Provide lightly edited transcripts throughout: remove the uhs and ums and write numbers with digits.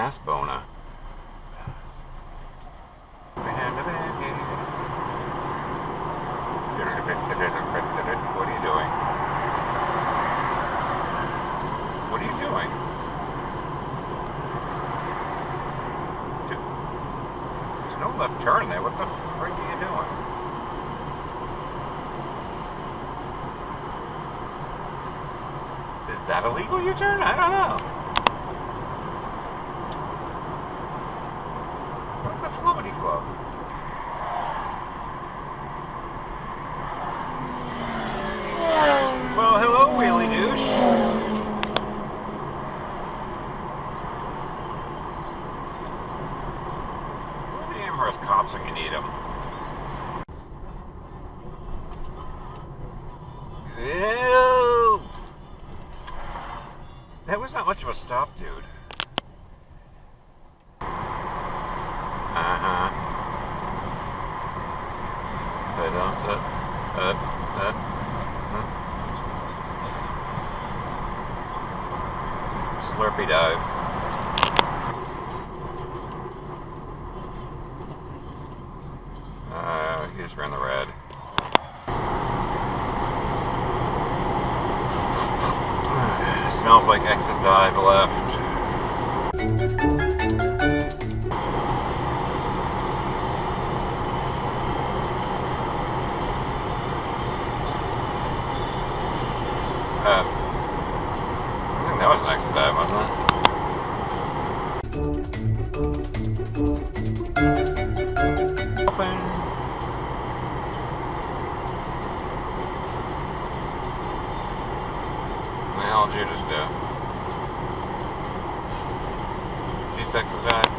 Ass Bona. What are you doing? What are you doing? There's no left turn there. What the frick are you doing? Is that a legal U-turn? I don't know. What the floaty flow? Well, hello, wheelie douche. Where are the Amherst cops when you need them? Ew. That was not much of a stop, dude. Slurpy dive. He just ran the red. Smells like exit dive left. I think that was an exit dive, wasn't it? Open. What the hell did you just do? She's exit dive.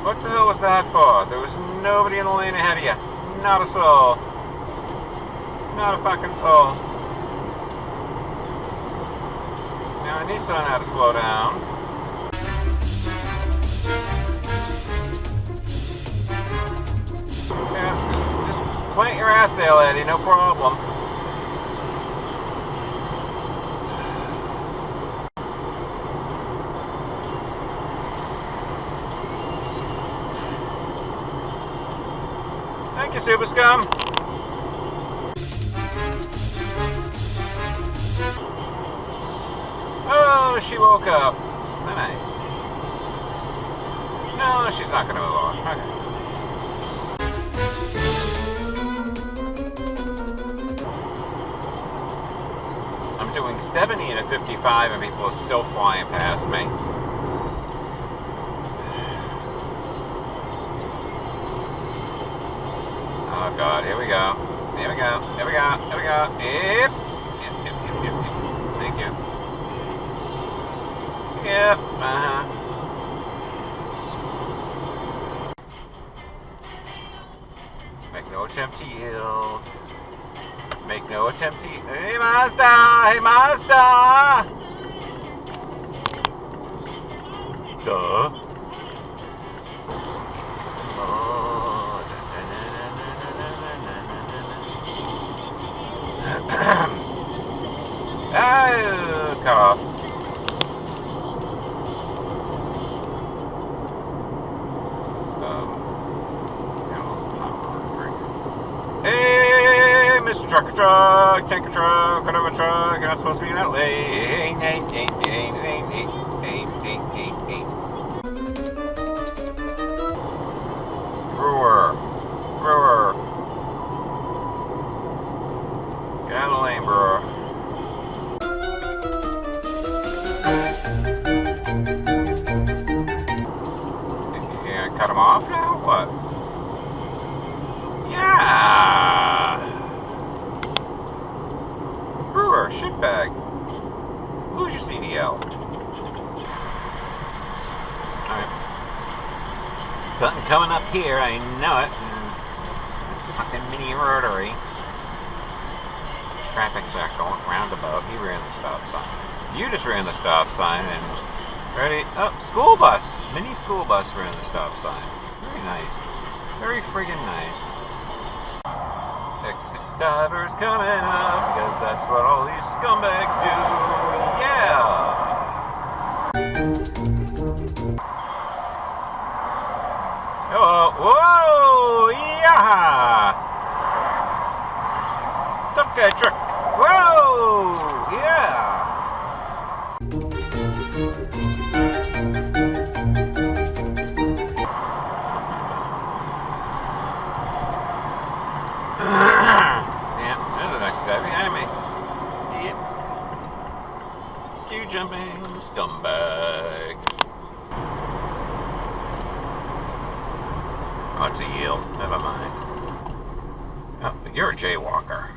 What the hell was that for? There was nobody in the lane ahead of you. Not a soul. Not a fucking soul. Now Nissan had to slow down. Yeah, just plant your ass there, lady, no problem. Thank you, Super Scum. Oh, she woke up. Nice. No, she's not going to move on. Okay. I'm doing 70 and a 55 and people are still flying past me. Oh God, here we go. Here we go. Here we go. Here we go. Yep. Yep. Thank you. Yep. Make no attempt to yield. Make no attempt to yield. Hey Mazda! Hey Mazda! Duh. Oh, cough. Hey, Mr. Trucker Truck, Tanker Truck, whatever truck, you're not supposed to be in that lane. Brewer. Get out of the lane, Brewer. Cut him off now? What? Yeah! Brewer, shitbag. Lose your CDL. Alright. Something coming up here, I know it. This fucking mini rotary. Traffic circle, roundabout. He ran the stop sign. You just ran the stop sign and... Ready? Oh, school bus. Mini school bus ran the stop sign. Very nice. Very friggin' nice. Exit divers coming up, because that's what all these scumbags do. Yeah! Oh, whoa! Yeah! Tough guy trick. Whoa! Yeah! Yeah, there's the next guy behind me. Yep. Queue jumping scumbags. Oh, it's a yield. Never mind. Oh, but you're a jaywalker.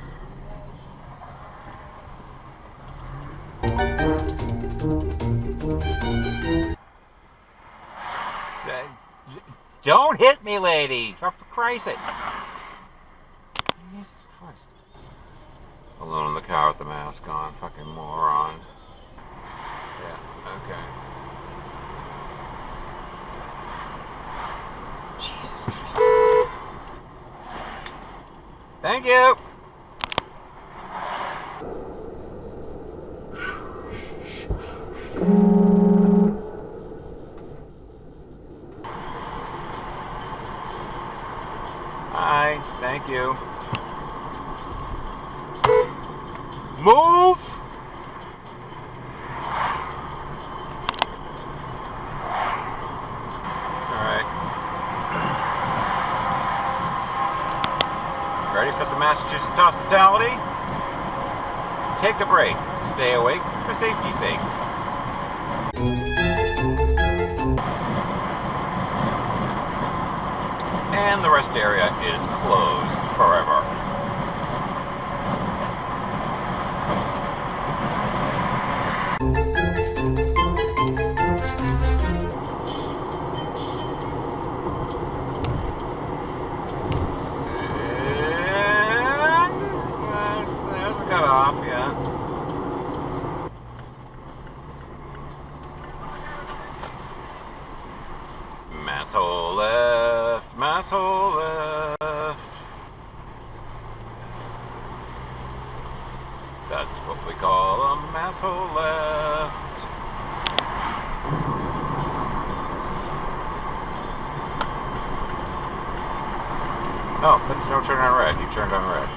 Don't hit me, lady! For Christ's sake. Jesus Christ. Alone in the car with the mask on. Fucking moron. Yeah, okay. Jesus Christ. Thank you! Hi, thank you. Move! Alright. Ready for some Massachusetts hospitality? Take a break. Stay awake for safety's sake. And the rest area is closed forever. There's a cutoff, yeah. Masshole left, masshole left. That's what we call a masshole left. Oh, that's no turn on red. You turned on red.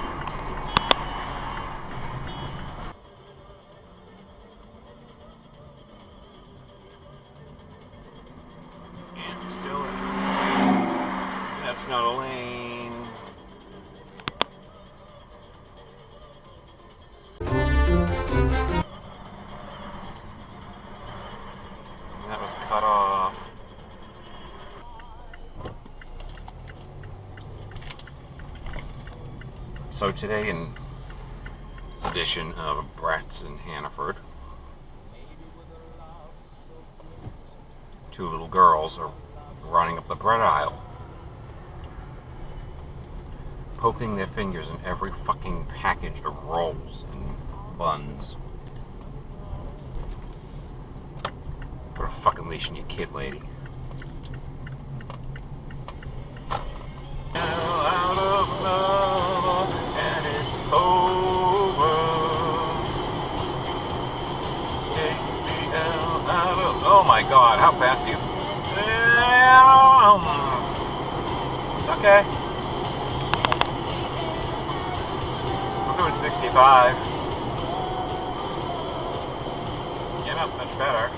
And still, that's not a lane. That was cut off. So today in this edition of Brats in Hannaford, two little girls are running up the bread aisle, poking their fingers in every fucking package of rolls and buns. Put a fucking leash on your kid, lady. Out of love, and it's over. Take the L out of. Oh my God! How fast are you? Okay. I'm doing 65. Yeah, not much better.